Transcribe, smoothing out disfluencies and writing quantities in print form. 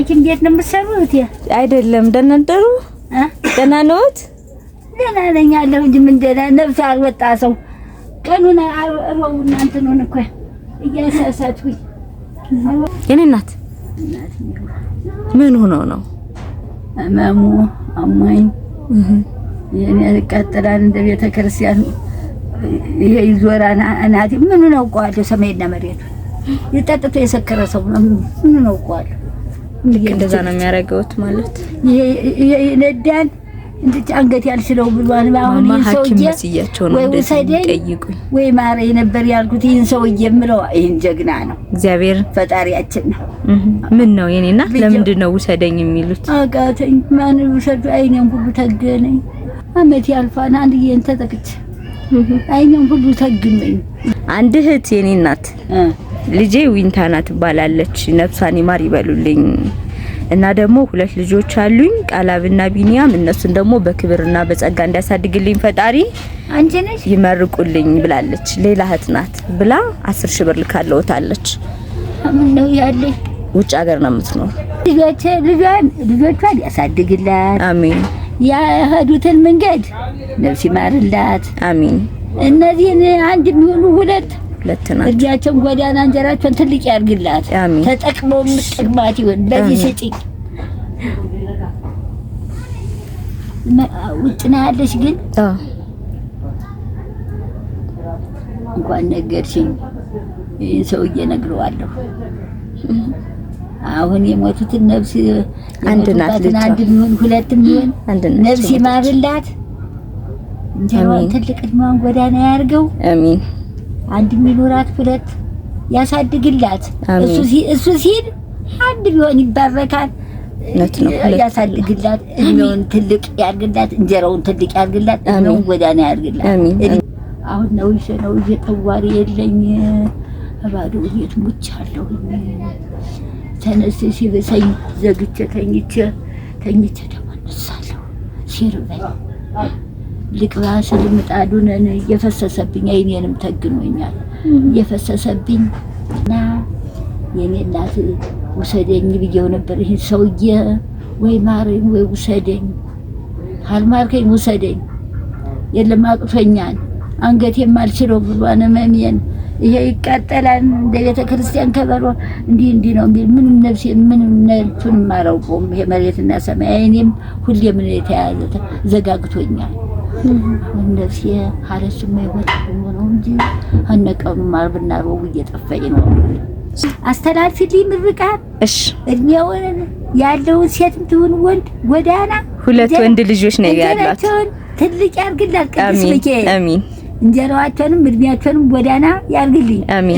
ሐኪም ቤት ነው የምትሰሩት? አይደለም። ደህና አደሩ? ደህና ነዎት? ደህና ነኝ አለሁ እንጂ ምን ደህና ነፍስ አልወጣ ሰው ቀኑን አረው እናንተ ነው እኮ እያሳሳትኩኝ። የኔ እናት ምን ሆኖ ነው? አማሙ አማኝ የኔ ያቃጥላል እንደ ቤተ ክርስቲያን ይሄ ይዞራና እናቴ ምን ነው ቋለው ሰማይና መሬቱ ይጣጥቶ የሰከረ ሰው ነው። ምን ነው ቋለው እንደዛ ነው የሚያረጋውት ማለት ይሄ ነዳን እንዴት አንገት ያልሽለው ብሏል። አሁን ይሄን ሰውዬ ወይ ጠይቁኝ ወይ ማረ ነበር ያልኩት። ይሄን ሰውዬ ምለው ይሄን ጀግና ነው እግዚአብሔር ፈጣሪያችን ነው። ምን ነው የኔ እናት ለምንድን ነው ውሰደኝ የሚሉት? አቃተኝ ማን ውሰዱ አይኔን ሁሉ ተገነኝ። አመት ያልፋና አንድዬን ተጠቅች አይኔን ሁሉ ተግነኝ። አንድ እህት የኔ እናት ልጄ ዊንታና ትባላለች ነፍሳን ይማር ይበሉልኝ። እና ደግሞ 2 ልጆች አሉኝ ቃላብና ቢኒያም። እነሱን ደግሞ በክብርና በጸጋ እንዲያሳድግልኝ ፈጣሪ አንቺ ነሽ ይመርቁልኝ ብላለች። ሌላ እህት ናት ብላ 10 ሺህ ብር ልካለውታለች። ምን ነው ያለ ውጭ ሀገር ነው የምትኖር። ልጆቿን ያሳድግላት አሜን። ያሄዱትን መንገድ ነፍስ ይማርላት አሜን። እነዚህን አንድ የሚሆኑ ሁለት ናቸው። እጃቸውን ጎዳና እንጀራቸውን ትልቅ ያርግላት። ተጠቅመው ምጥቅማት ይሁን። በዚህ ስጪኝ ውጭ ነው ያለሽ ግን እንኳን ነገርሽኝ። ይሄን ሰውዬ ነግረዋለሁ። አሁን የሞቱትን ነፍስ አንድ ናት ልጅ አንድ ምን ሁለትም ይሁን ነፍስ ይማርላት። እንጀራውን ትልቅ እድሜዋን ጎዳና ያርገው አሜን። አንድ ሚኖራት ሁለት ያሳድግላት። እሱ ሲል አንድ ቢሆን ይባረካል። ያሳድግላት። እድሜውን ትልቅ ያርግላት። እንጀራውን ትልቅ ያርግላት። እድሜውን ጎዳና ያርግላት። አሁን ነው ጠዋሪ የለኝ ባዶ ቤት ሙቻለሁ። ተነስ ሲበሰኝ ዘግቼ ተኝቼ ደግሞ እነሳለሁ ሲርበኝ ልቅባ ስለምጣዱን እየፈሰሰብኝ አይኔንም ተግኖኛል እየፈሰሰብኝ እና የኔ እናት ውሰደኝ ብዬው ነበር። ይሄ ሰውዬ ወይ ማረኝ ወይ ውሰደኝ፣ ካልማርከኝ ውሰደኝ፣ የለም አቅፈኛል አንገቴም አልችለው ብሏን መሜን ይሄ ይቃጠላል እንደ ቤተ ክርስቲያን ከበሮ እንዲህ ነው የሚል ምን ነፍሴ ምን ነፍሱን ማረውቆም ይሄ መሬትና ሰማይ አይኔም ሁሌ ምን የተያዘ ዘጋግቶኛል። ነፍሴ ሀረስም ይወጣ ነው እንጂ አነቀኑ ማርብና ሮብ እየጠፋኝ ነው። አስተላልፊልኝ ምርቃት። እሺ እድሜውን ያለው ሴትም ትሁን ወንድ ጎዳና 2 ወንድ ልጆች ነው ያላት። ትልቅ ያርግላት ቅዱስ ሚካኤል አሜን። እንጀራቸውንም እድሜያቸውንም ጎዳና ያርግልኝ። አሜን።